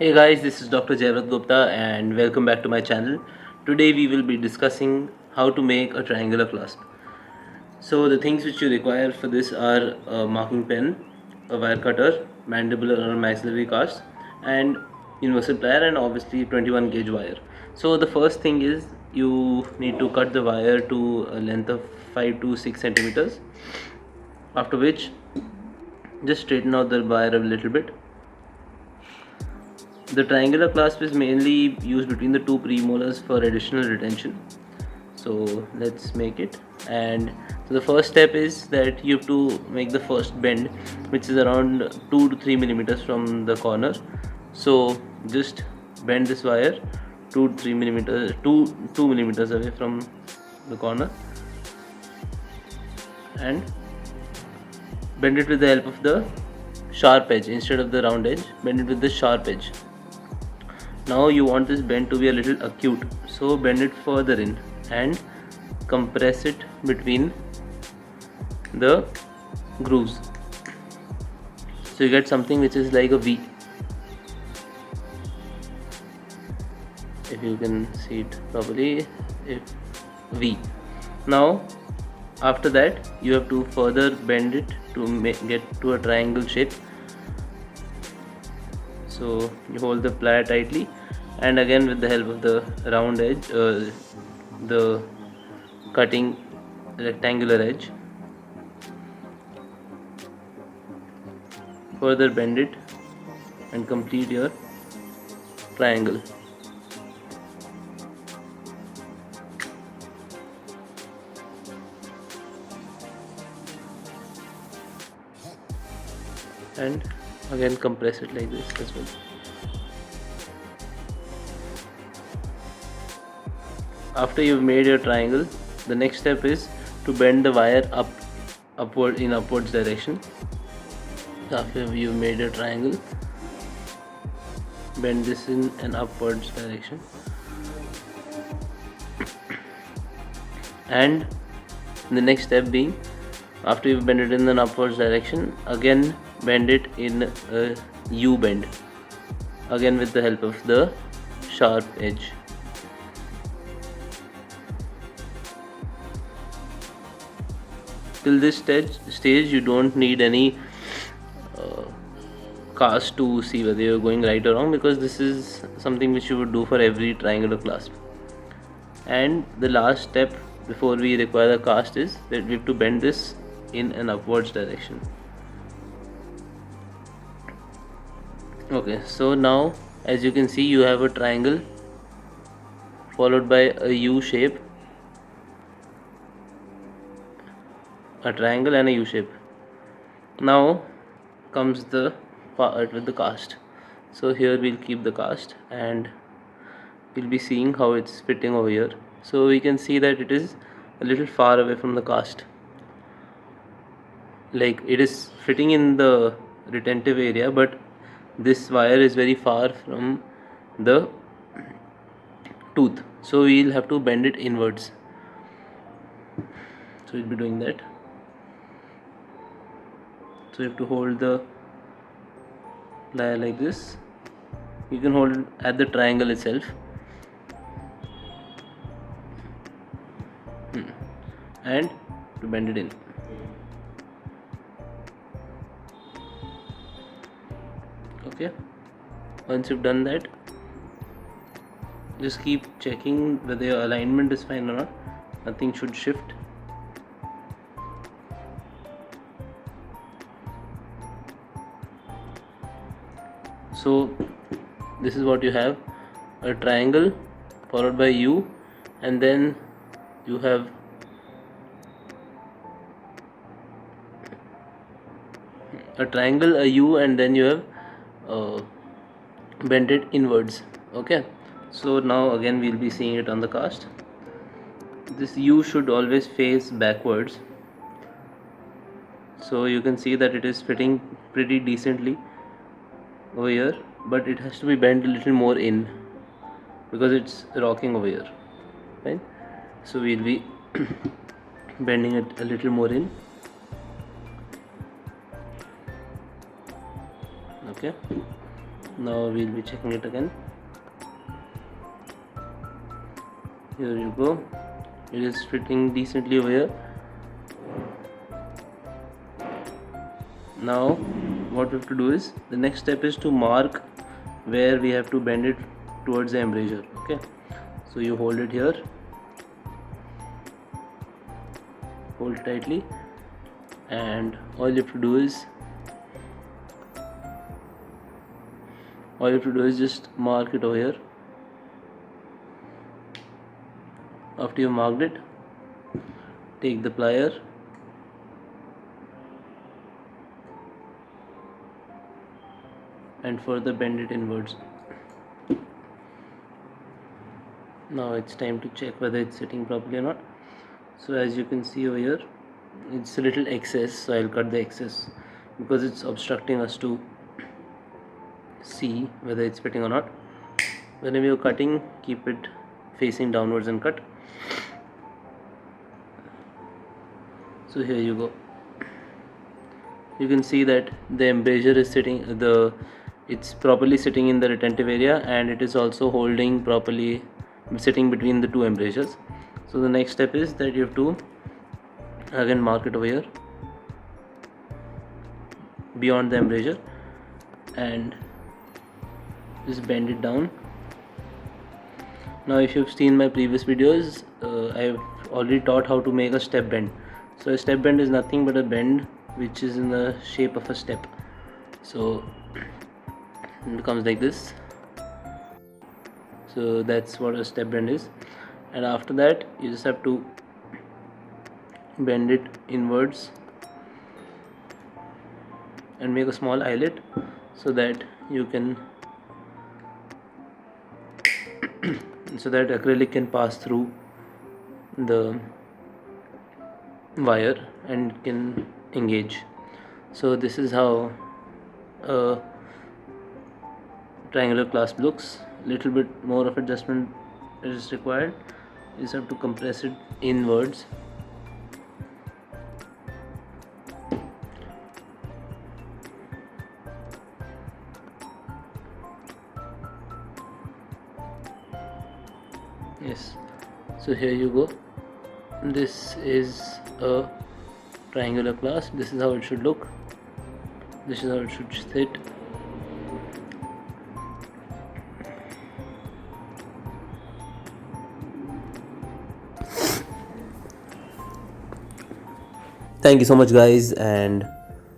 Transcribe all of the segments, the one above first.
Hey guys, this is Dr. Jayavrat Gupta and welcome back to my channel. Today we will be discussing how to make a triangular clasp. So the things which you require for this are a marking pen, a wire cutter, mandibular or maxillary cast, and universal plier, and obviously 21 gauge wire. So the first thing is you need to cut the wire to a length of 5 to 6 centimeters, after which just straighten out the wire a little bit. The triangular clasp is mainly used between the two premolars for additional retention. So let's make it. And so the first step is that you have to make the first bend, which is around 2 to 3 millimeters from the corner. So just bend this wire 2 to 3 millimeters, 2 millimeters away from the corner, and bend it with the help of the sharp edge instead of the round edge. Bend it with the sharp edge. Now you want this bend to be a little acute, so bend it further in and compress it between the grooves, so you get something which is like a V, if you can see it properly, V. Now after that you have to further bend it to get to a triangle shape. So you hold the plier tightly, and again with the help of the round edge, the cutting rectangular edge, further bend it and complete your triangle. And again compress it like this as well. After you've made your triangle, the next step is to bend the wire upwards direction. After you've made a triangle, bend this in an upwards direction, and the next step being, after you bend it in an upwards direction, again bend it in a U bend, again with the help of the sharp edge. Till this stage you don't need any cast to see whether you're going right or wrong, because this is something which you would do for every triangular clasp. And the last step before we require the cast is that we have to bend this in an upwards direction. Okay, so now as you can see, you have a triangle followed by a U shape, a triangle and a U shape. Now comes the part with the cast. So here we'll keep the cast and we'll be seeing how it's fitting over here. So we can see that it is a little far away from the cast, like it is fitting in the retentive area, but this wire is very far from the tooth, so we'll have to bend it inwards. So we'll be doing that. So you have to hold the plier like this. You can hold it at the triangle itself, and to bend it in. Okay, once you've done that, just keep checking whether your alignment is fine or not. Nothing should shift. So this is what you have: a triangle followed by U, and then you have a triangle, a U, and then you have bent it inwards. Okay, so now again we'll be seeing it on the cast. This U should always face backwards, so you can see that it is fitting pretty decently over here, but it has to be bent a little more in because it's rocking over here, right? So we'll be bending it a little more in. Okay, Now we'll be checking it again. Here you go, it is fitting decently over here. Now what we have to do is, the next step is to mark where we have to bend it towards the embrasure. Okay, so you hold it here, hold tightly, and all you have to do is just mark it over here. After you marked it, take the plier and further bend it inwards. Now it's time to check whether it's sitting properly or not. So as you can see over here, it's a little excess, so I'll cut the excess because it's obstructing us to see whether it's fitting or not. Whenever you're cutting, keep it facing downwards and cut. So here you go, you can see that the embrasure is it's properly sitting in the retentive area, and it is also holding properly, sitting between the two embrasures. So the next step is that you have to again mark it over here beyond the embrasure and just bend it down. Now if you've seen my previous videos, I've already taught how to make a step bend. So a step bend is nothing but a bend which is in the shape of a step. So it becomes like this. So that's what a step bend is. And after that, you just have to bend it inwards and make a small eyelet so that you can so that acrylic can pass through the wire and can engage. So this is how a triangular clasp looks. Little bit more of adjustment is required. You just have to compress it inwards. Yes, so here you go, this is a triangular clasp. This is how it should look, this is how it should sit. Thank you so much guys, and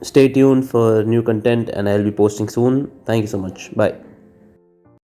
stay tuned for new content, and I'll be posting soon. Thank you so much. Bye.